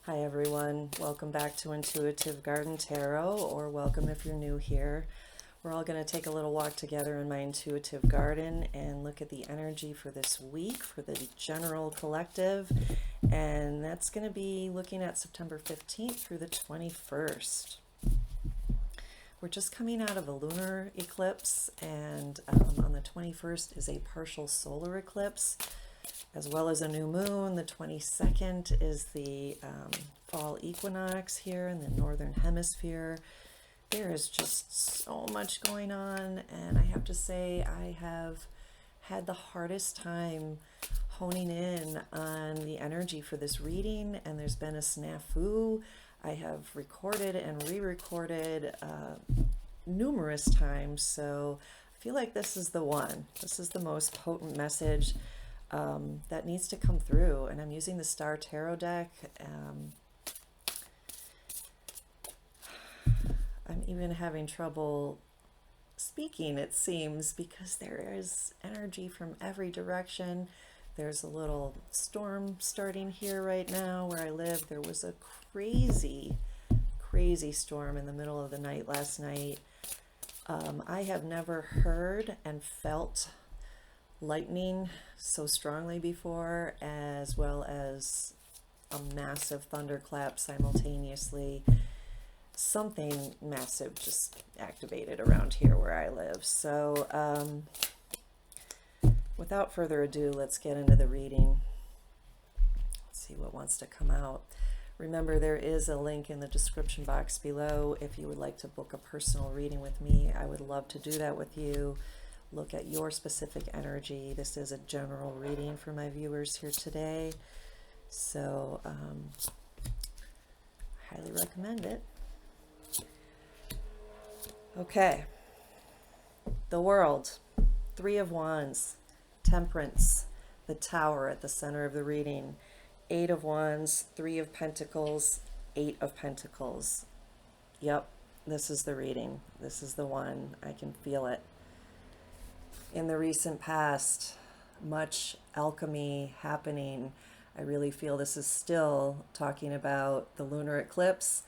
Hi everyone, welcome back to Intuitive Garden Tarot, or welcome if you're new here. We're all going to take a little walk together in my intuitive garden and look at the energy for this week for the general collective, and that's going to be looking at September 15th through the 21st. We're just coming out of a lunar eclipse, and on the 21st is a partial solar eclipse, as well as a new moon. The 22nd is the fall equinox here in the northern hemisphere. There is just so much going on, and I have to say I have had the hardest time honing in on the energy for this reading, and there's been a snafu. I have recorded and re-recorded numerous times, so I feel like this is the one. This is the most potent message that needs to come through, and I'm using the Star Tarot deck. I'm even having trouble speaking, it seems, because there is energy from every direction. There's a little storm starting here right now where I live. There was a crazy storm in the middle of the night last night. I have never heard and felt lightning so strongly before, as well as a massive thunderclap simultaneously. Something massive just activated around here where I live. So without further ado, let's get into the reading. Let's see what wants to come out. Remember, there is a link in the description box below if you would like to book a personal reading with me. I would love to do that with you. Look at your specific energy. This is a general reading for my viewers here today, so highly recommend it. Okay, the World, Three of Wands, Temperance, the Tower at the center of the reading, Eight of Wands, Three of Pentacles, Eight of Pentacles. Yep, this is the reading. This is the one. I can feel it. In the recent past, much alchemy happening. I really feel this is still talking about the lunar eclipse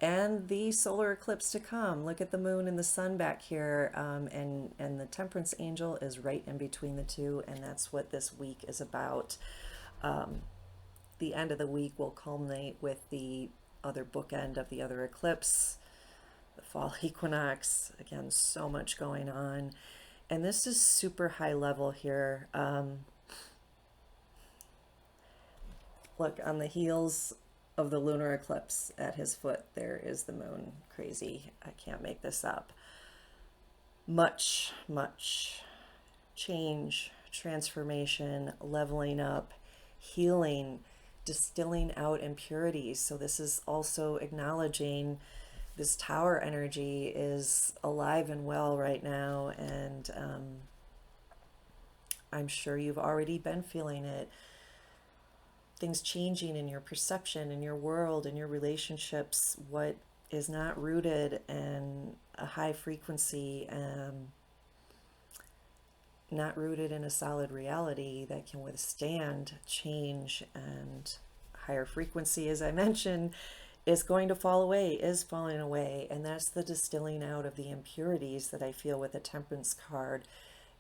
and the solar eclipse to come. Look at the moon and the sun back here, and the temperance angel is right in between the two, and that's what this week is about. The end of the week will culminate with the other bookend of the other eclipse, the fall equinox. Again, so much going on. And this is super high level here. Look, on the heels of the lunar eclipse at his foot, there is the moon. Crazy. I can't make this up. Much change, transformation, leveling up, healing, distilling out impurities. So this is also acknowledging this tower energy is alive and well right now, and I'm sure you've already been feeling it. Things changing in your perception, in your world, in your relationships, what is not rooted in a high frequency, not rooted in a solid reality that can withstand change and higher frequency, as I mentioned, is going to fall away, is falling away. And that's the distilling out of the impurities that I feel with the Temperance card.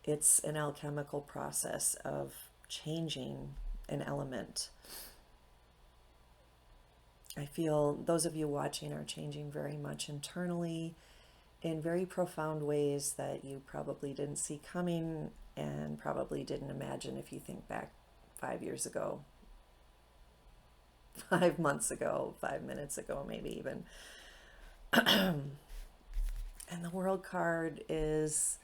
It's an alchemical process of changing an element. I feel those of you watching are changing very much internally in very profound ways that you probably didn't see coming and probably didn't imagine if you think back 5 years ago, 5 months ago, 5 minutes ago, maybe even. And the World card is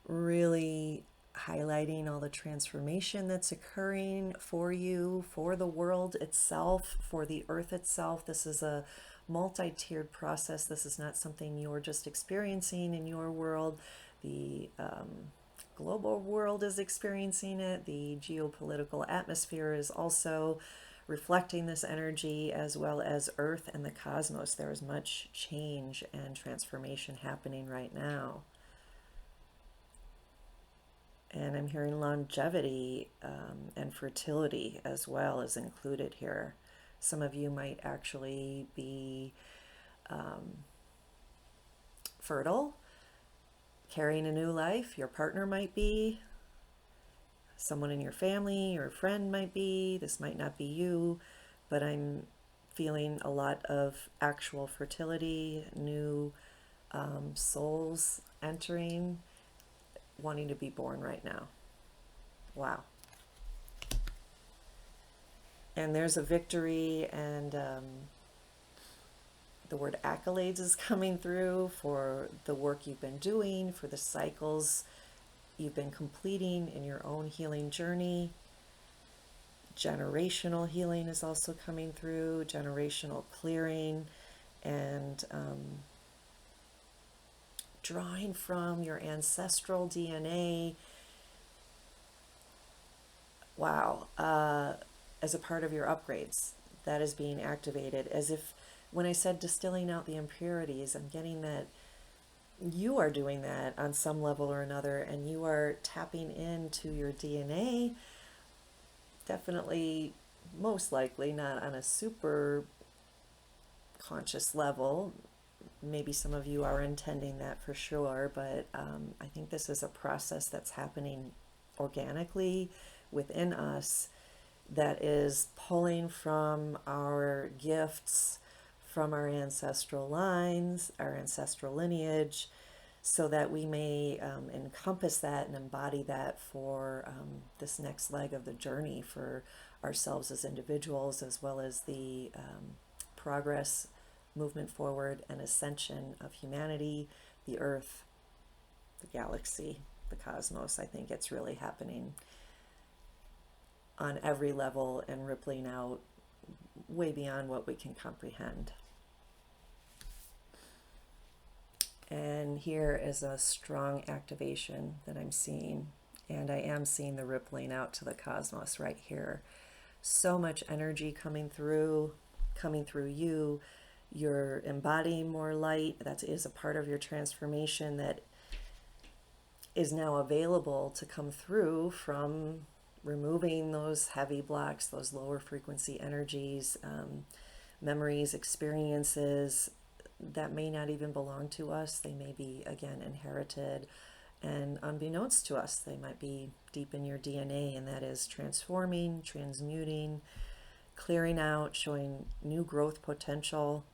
really highlighting all the transformation that's occurring for you, for the world itself, for the earth itself. This is a multi-tiered process. This is not something you're just experiencing in your world. The global world is experiencing it. The geopolitical atmosphere is also reflecting this energy, as well as Earth and the cosmos. There is much change and transformation happening right now. And I'm hearing longevity and fertility as well is included here. Some of you might actually be fertile, carrying a new life. Your partner might be, someone in your family or a friend might be. This might not be you, but I'm feeling a lot of actual fertility, new souls entering, wanting to be born right now. Wow. And there's a victory, and the word accolades is coming through for the work you've been doing, for the cycles you've been completing in your own healing journey. Generational healing is also coming through, generational clearing, and drawing from your ancestral DNA. Wow. As a part of your upgrades, that is being activated. As if when I said distilling out the impurities, I'm getting that you are doing that on some level or another, and you are tapping into your DNA. Definitely, most likely, not on a super conscious level. Maybe some of you are intending that for sure, but I think this is a process that's happening organically within us that is pulling from our gifts, from our ancestral lines, our ancestral lineage, so that we may encompass that and embody that for this next leg of the journey for ourselves as individuals, as well as the progress, movement forward, and ascension of humanity, the earth, the galaxy, the cosmos. I think it's really happening on every level and rippling out way beyond what we can comprehend. And here is a strong activation that I'm seeing, and I am seeing the rippling out to the cosmos right here. So much energy coming through you. You're embodying more light. That is a part of your transformation that is now available to come through from removing those heavy blocks, those lower frequency energies, memories, experiences that may not even belong to us. They may be, again, inherited, and unbeknownst to us, they might be deep in your DNA, and that is transforming, transmuting, clearing out, showing new growth potential.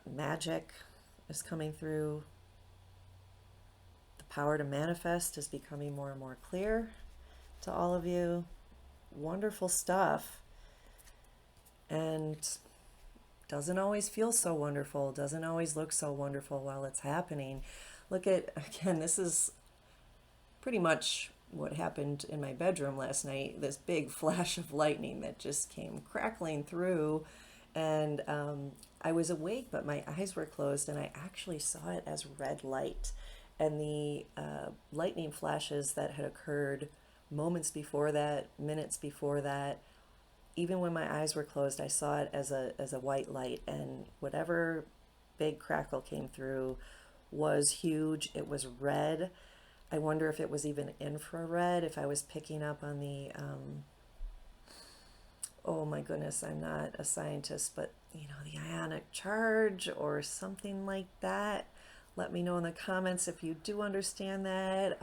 Magic is coming through. The power to manifest is becoming more and more clear to all of you. Wonderful stuff. And doesn't always feel so wonderful, doesn't always look so wonderful while it's happening. Look at, again, this is pretty much what happened in my bedroom last night. This big flash of lightning that just came crackling through, and I was awake, but my eyes were closed, and I actually saw it as red light. And the lightning flashes that had occurred moments before that, minutes before that, even when my eyes were closed, I saw it as a white light, and whatever big crackle came through was huge. It was red. I wonder if it was even infrared, if I was picking up on the, oh my goodness, I'm not a scientist, but the ionic charge or something like that. Let me know in the comments if you do understand that.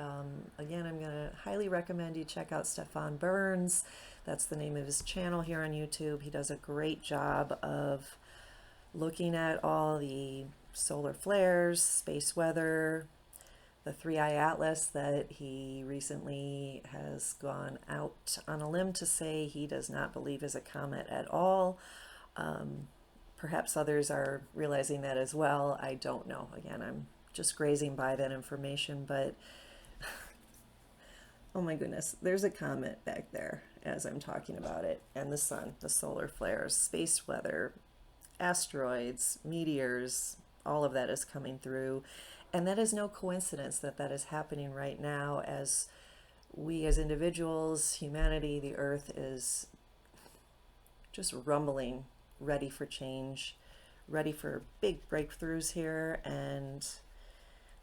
Again, I'm going to highly recommend you check out Stefan Burns. That's the name of his channel here on YouTube. He does a great job of looking at all the solar flares, space weather, the 3-eye atlas that he recently has gone out on a limb to say he does not believe is a comet at all. Perhaps others are realizing that as well. I don't know. Again, I'm just grazing by that information, but oh my goodness, there's a comet back there as I'm talking about it, and the sun, the solar flares, space weather, asteroids, meteors, all of that is coming through. And that is no coincidence that that is happening right now as we as individuals, humanity, the earth is just rumbling, ready for change, ready for big breakthroughs here, and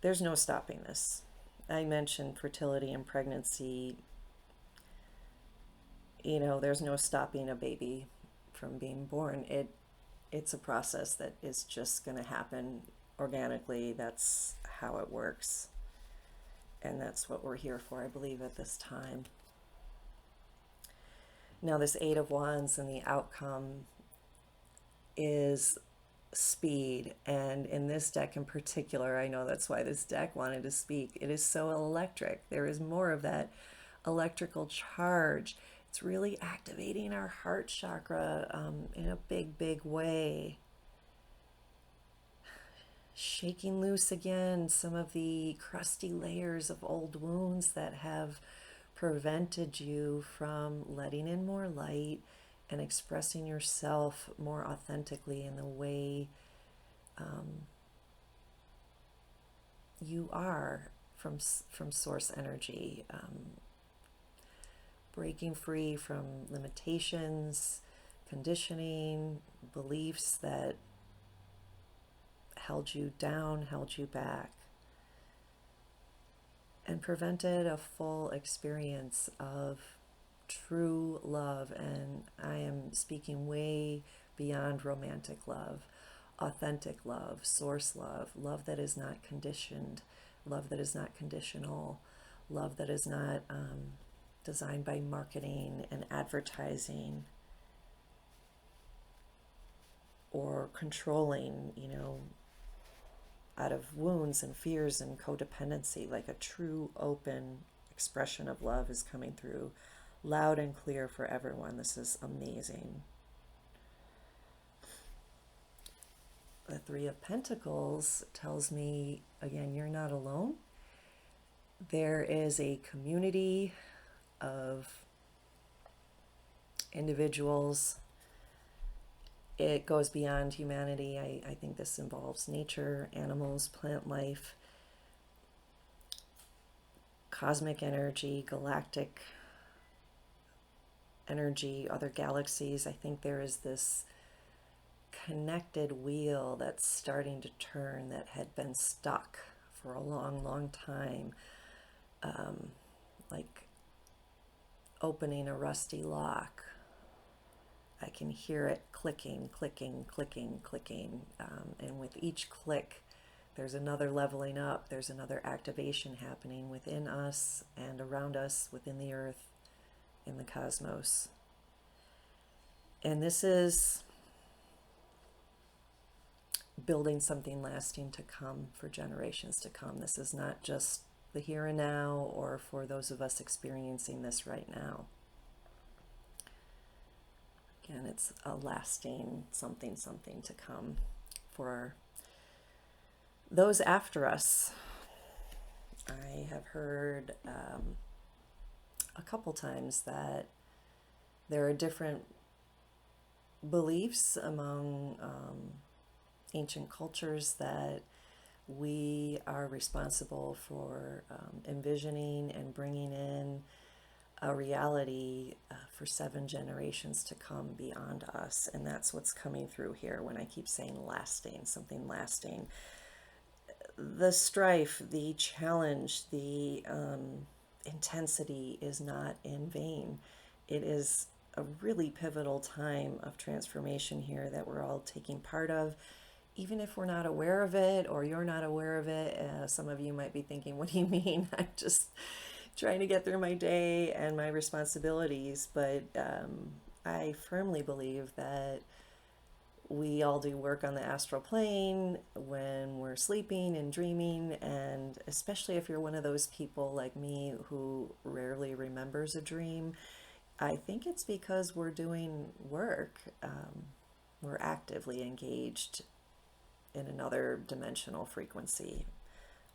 there's no stopping this. I mentioned fertility and pregnancy. There's no stopping a baby from being born. It's a process that is just going to happen organically. That's how it works. And that's what we're here for, I believe, at this time. Now, this Eight of Wands and the outcome is speed. And in this deck in particular, I know that's why this deck wanted to speak. It is so electric. There is more of that electrical charge. It's really activating our heart chakra in a big, big way. Shaking loose again some of the crusty layers of old wounds that have prevented you from letting in more light and expressing yourself more authentically in the way you are from source energy. Breaking free from limitations, conditioning, beliefs that held you down, held you back, and prevented a full experience of true love. And I am speaking way beyond romantic love, authentic love, source love, love that is not conditioned, love that is not conditional, love that is not designed by marketing and advertising or controlling, out of wounds and fears and codependency. Like a true open expression of love is coming through loud and clear for everyone. This is amazing. The Three of Pentacles tells me, again, you're not alone. There is a community of individuals. It goes beyond humanity. I think this involves nature, animals, plant life, cosmic energy, galactic energy, other galaxies. I think there is this connected wheel that's starting to turn that had been stuck for a long, long time. Like opening a rusty lock. I can hear it clicking, clicking, clicking, clicking. And with each click, there's another leveling up. There's another activation happening within us and around us, within the earth, in the cosmos. And this is building something lasting to come for generations to come. This is not just the here and now, or for those of us experiencing this right now. Again, it's a lasting something to come for those after us. I have heard a couple times that there are different beliefs among ancient cultures that we are responsible for envisioning and bringing in a reality for 7 generations to come beyond us. And that's what's coming through here when I keep saying lasting, something lasting. The strife, the challenge, the intensity is not in vain. It is a really pivotal time of transformation here that we're all taking part of. Even if we're not aware of it, or you're not aware of it, some of you might be thinking, what do you mean? I'm just trying to get through my day and my responsibilities. But I firmly believe that we all do work on the astral plane when we're sleeping and dreaming. And especially if you're one of those people like me who rarely remembers a dream, I think it's because we're doing work. We're actively engaged in another dimensional frequency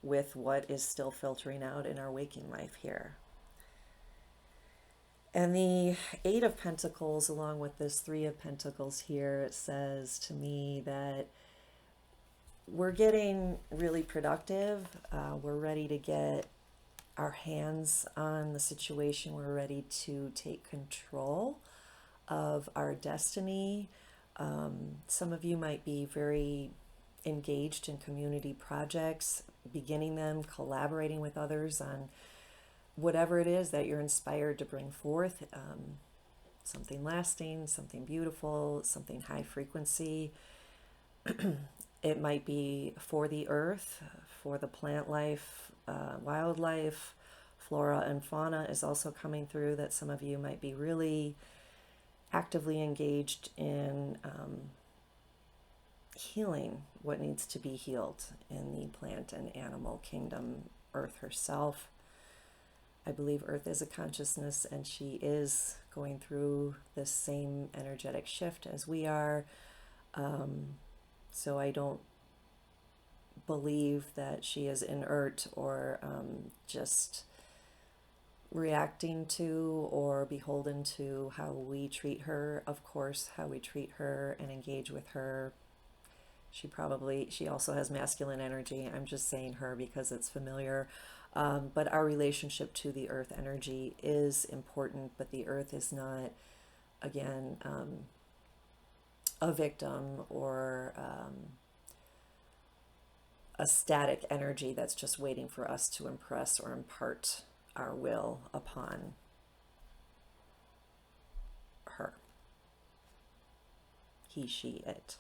with what is still filtering out in our waking life here. And the Eight of Pentacles, along with this Three of Pentacles here, says to me that we're getting really productive. We're ready to get our hands on the situation. We're ready to take control of our destiny. Some of you might be very engaged in community projects, beginning them, collaborating with others on whatever it is that you're inspired to bring forth. something lasting, something beautiful, something high frequency. It might be for the earth, for the plant life, wildlife, flora and fauna is also coming through, that some of you might be really actively engaged in healing what needs to be healed in the plant and animal kingdom, Earth herself. I believe Earth is a consciousness, and she is going through this same energetic shift as we are. So I don't believe that she is inert or just reacting to or beholden to how we treat her. Of course, how we treat her and engage with her. She also has masculine energy. I'm just saying her because it's familiar. But our relationship to the earth energy is important, but the earth is not, again, a victim or a static energy that's just waiting for us to impress or impart our will upon her. He, she, it.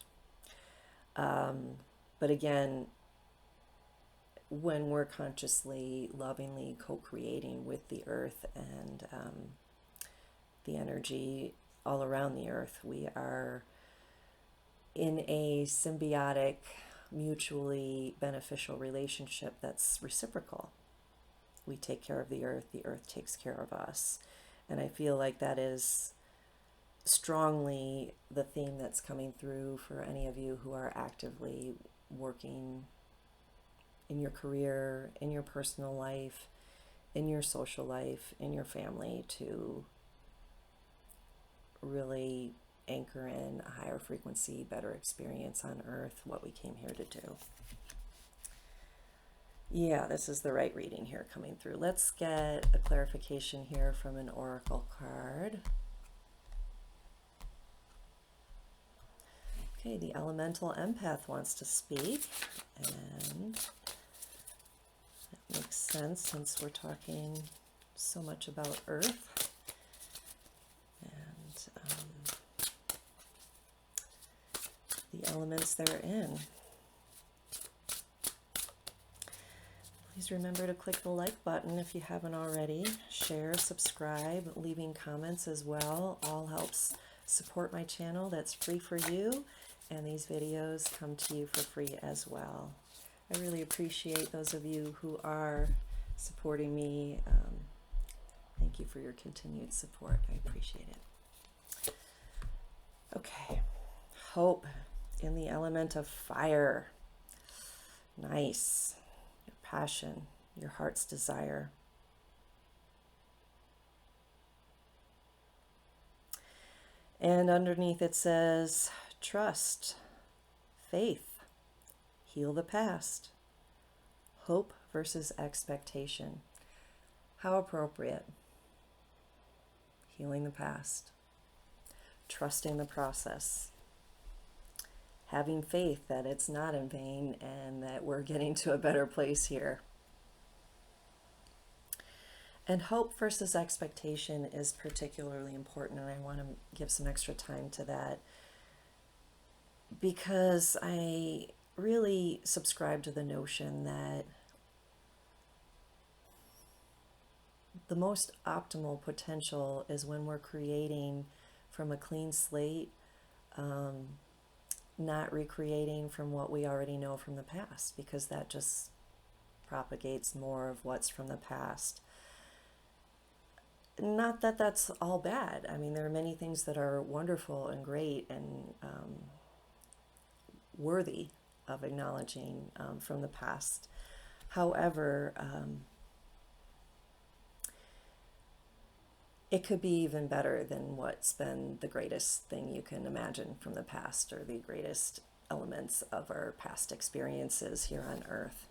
But again, when we're consciously, lovingly co-creating with the earth and the energy all around the earth, we are in a symbiotic, mutually beneficial relationship that's reciprocal. We take care of the earth takes care of us. And I feel like that is strongly the theme that's coming through for any of you who are actively working in your career, in your personal life, in your social life, in your family, to really anchor in a higher frequency, better experience on earth, what we came here to do. Yeah, this is the right reading here coming through. Let's get a clarification here from an oracle card. Okay, the elemental empath wants to speak, and that makes sense since we're talking so much about earth and the elements they're in. Please remember to click the like button if you haven't already. Share, subscribe, leaving comments as well. All helps support my channel. That's free for you. And these videos come to you for free as well. I really appreciate those of you who are supporting me. Thank you for your continued support. I appreciate it. Okay. Hope in the element of fire. Nice. Your passion, your heart's desire. And underneath it says, trust, faith, heal the past, hope versus expectation. How appropriate. Healing the past, trusting the process, having faith that it's not in vain and that we're getting to a better place here. And hope versus expectation is particularly important, and I want to give some extra time to that, because I really subscribe to the notion that the most optimal potential is when we're creating from a clean slate, not recreating from what we already know from the past, because that just propagates more of what's from the past. Not that that's all bad. I mean, there are many things that are wonderful and great and worthy of acknowledging from the past. However, it could be even better than what's been the greatest thing you can imagine from the past, or the greatest elements of our past experiences here on Earth.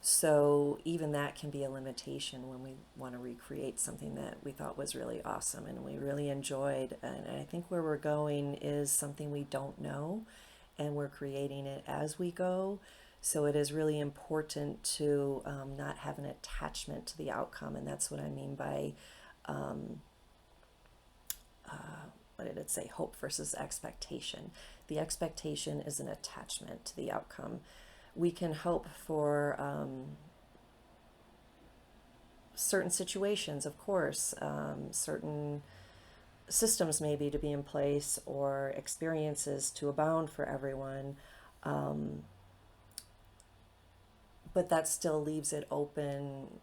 So even that can be a limitation when we want to recreate something that we thought was really awesome and we really enjoyed. And I think where we're going is something we don't know, and we're creating it as we go. So it is really important to not have an attachment to the outcome. And that's what I mean by what did it say? Hope versus expectation. The expectation is an attachment to the outcome. We can hope for certain situations, of course, certain systems maybe to be in place or experiences to abound for everyone. But that still leaves it open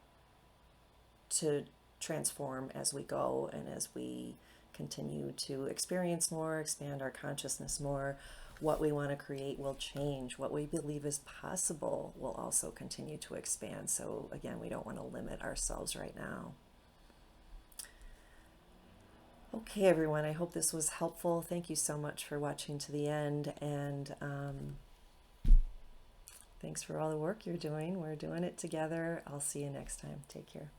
to transform as we go and as we continue to experience more, expand our consciousness more. What we want to create will change. What we believe is possible will also continue to expand. So again, we don't want to limit ourselves right now. Okay, everyone, I hope this was helpful. Thank you so much for watching to the end, and thanks for all the work you're doing. We're doing it together. I'll see you next time. Take care.